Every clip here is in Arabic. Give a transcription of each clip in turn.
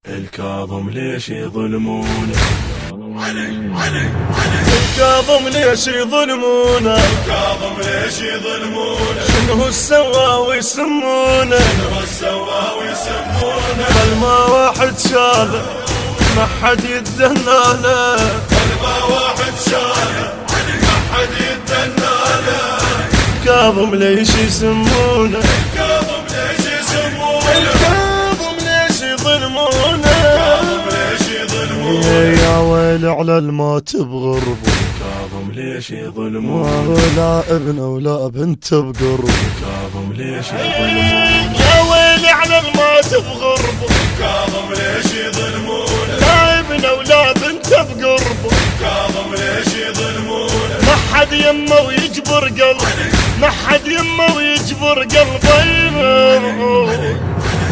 الكاظم ليش يظلمونه؟ الكاظم ليش يظلمونه؟ الكاظم ليش يظلمونه؟ شنو سوى ويسمونه؟ بل ما واحد شاله ما حد يتدنى له، بل ما واحد شاله ما حد يتدنى له. الكاظم ليش يسمونه؟ الكاظم ليش يسمونه؟ الكاظم ليش يظلمونه؟ الكاظم ليش يظلمونه؟ يا ويل على الموت بغربه، الكاظم ليش يظلمونه؟ لا ابن ولا بنت بقربه، الكاظم ليش يظلمونه؟ يا ويل على الموت بغربه، الكاظم ليش يظلمونه؟ لا ابن ولا بنت بقربه، الكاظم ليش يظلمونه؟ ما حد يمه ويجبر قلبه، ما حد يمه ويجبر قلبه،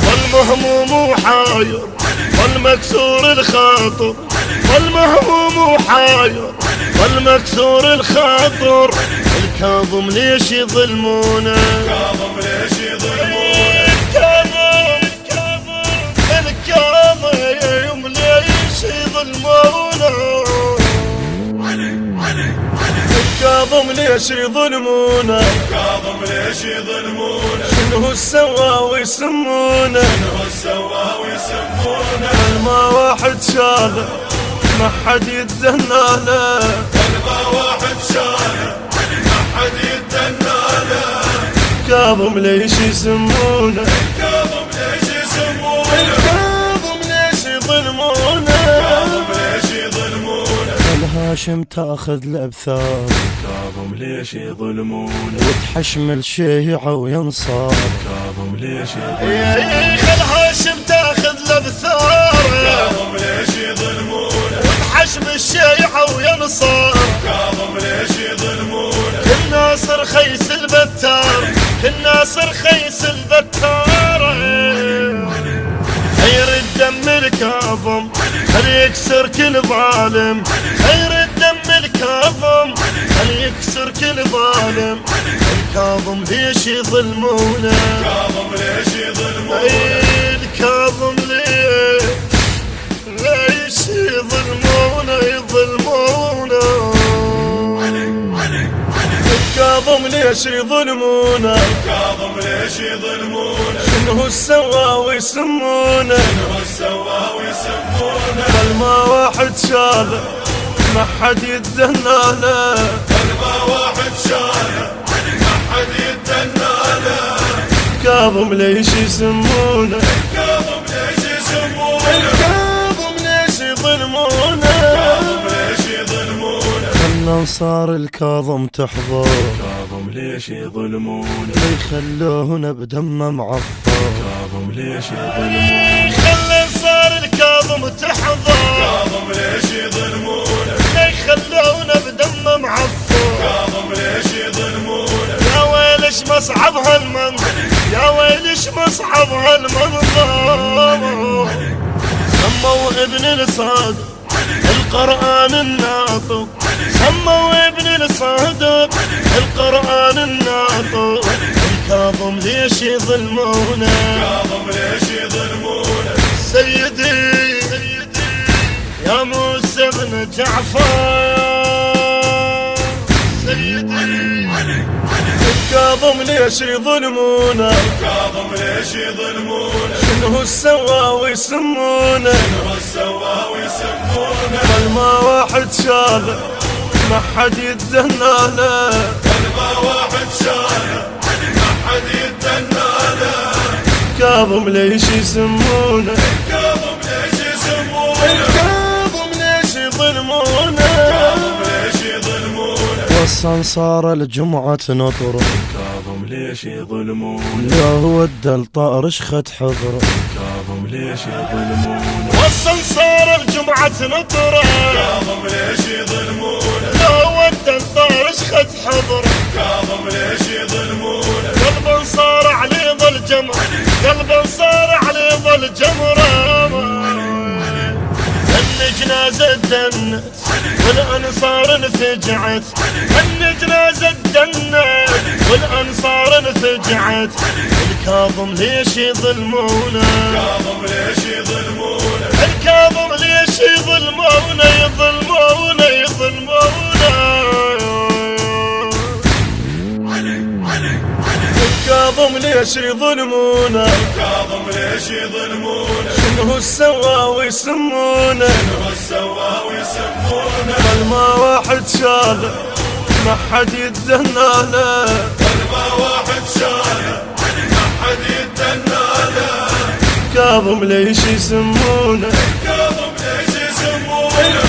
والمهموم وحاير والمكسور الخاطر، والمهموم وحاير والمكسور الخاطر، الكاظم ليش يظلمونه؟ الكاظم ليش يظلمونه؟ الكاظم ليش يظلمونه؟ الكاظم ليش يظلمونه؟ الكاظم ليش يظلمونه؟ شنو سوى ويسمونه؟ شنو سوى ويسمونه؟ بل ما واحد شاله ما حد يتدنى له، بل ما واحد شاله ما حد يتدنى له. الكاظم ليش يسمونه؟ الكاظم ليش يسمونه؟ الكاظم ليش يظلمونه؟ الكاظم ليش يظلمونه؟ الهاشم تاخذ الابثار، الكاظم ليش يظلمونه؟ وتحشمل شيعة وينصار، الكاظم ليش يظلمونه؟ الهاشم تاخذ الابثار، الكاظم ليش يظلمونه؟ وتحشم الشيعة وينصار، الكاظم ليش يظلمونه؟ الناصر خيس البتار، الناصر خيس البتار، خير الدم الكاظم خل يكسر كل ظالم، خير الدم الكاظم خل يكسر كل ظالم، الكاظم ليش يظلمونه؟ الكاظم ليش يظلمونه؟ الكاظم ليش يظلمونه؟ الكاظم ليش يظلمونه؟ الكاظم ليش يظلمونه؟ شنو سوى ويسمونه؟ شنو سوى ويسمونه؟ بل ما واحد شاله ما حد يتدنى له، بل ما واحد شاله ما حد يتدنى له. الكاظم ليش يسمونه؟ الكاظم ليش يسمونه؟ الكاظم ليش يظلمونه؟ الكاظم ليش يظلمونه؟ الانصار الكاظم تحضر، الكاظم ليش يظلمونه؟ يخلونا بدمه معفر، الكاظم ليش يظلمونه؟ خلي انصار الكاظم تحضر، الكاظم ليش يظلمونه؟ يخلونا بدمه معفر، الكاظم ليش يظلمونه؟ يا ويلش مصعب هالمنظر، يا ويلش مصعب هالمنظر، سموا ابن الصادق القرآن الناطق، سموا ابن الصادق القرآن الناطق، الكاظم ليش يظلمونه؟ الكاظم ليش يظلمونه؟ سيدي يا موسى بن جعفر، سيدي الكاظم ليش يظلمونه؟ الكاظم ليش يظلمونه؟ شنو سوى ويسمونه؟ شنو سوى ويسمونه؟ بل ما واحد شاله ما حد يتدنى له، بل ما واحد شاله ما حد يتدنى له. الكاظم ليش يسمونه؟ الكاظم ليش يسمونه؟ الكاظم ليش يظلمونه؟ الكاظم ليش يظلمونه؟ والصنصار الجمعة نطره، الكاظم ليش يظلمونه؟ لا ودى الطائر شخت حضره، الكاظم ليش يظلمونه؟ والصنصار الجمعة نطره، الكاظم ليش يظلمونه؟ لا ودى الطائر شخت حضره، الكاظم ليش يظلمونه؟ قلب صار عليه ظل جمر، قلب صار عليه ظل جمره، الجنازة دنت والأنصار انفجعت، الجنازة دنت والأنصار انفجعت، الكاظم ليش يظلمونه؟ الكاظم ليش يظلمونه؟ يظلمونا يظلمونا يظلمونا. الكاظم ليش يظلمونا؟ الكاظم ليش يظلمونا؟ شنو سوى ويسمونا؟ شنو سوى ويسمونا؟ ما واحد شاله ما حد يتدنى له. ما واحد شاله ما حد يتدنى له. كاظم ليش يسمونه؟ كاظم ليش يسمونه؟